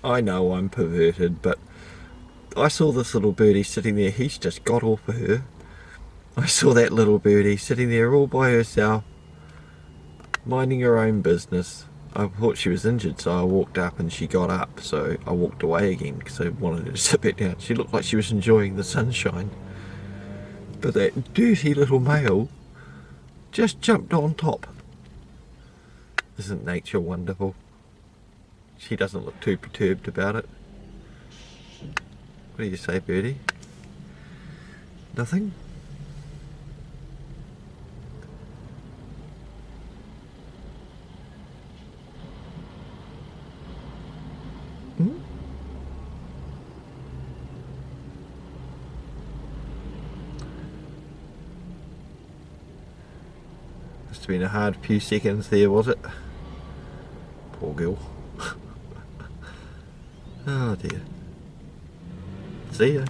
I know I'm perverted, but I saw this little birdie sitting there. He's just got off of her. I saw that little birdie sitting there all by herself, minding her own business. I thought she was injured, so I walked up and she got up, so I walked away again because I wanted her to sit back down. She looked like she was enjoying the sunshine. But that dirty little male just jumped on top. Isn't nature wonderful? She doesn't look too perturbed about it. What do you say, Birdie? Nothing? Hmm? Must have been a hard few seconds there, was it? Poor girl. Oh dear. See ya.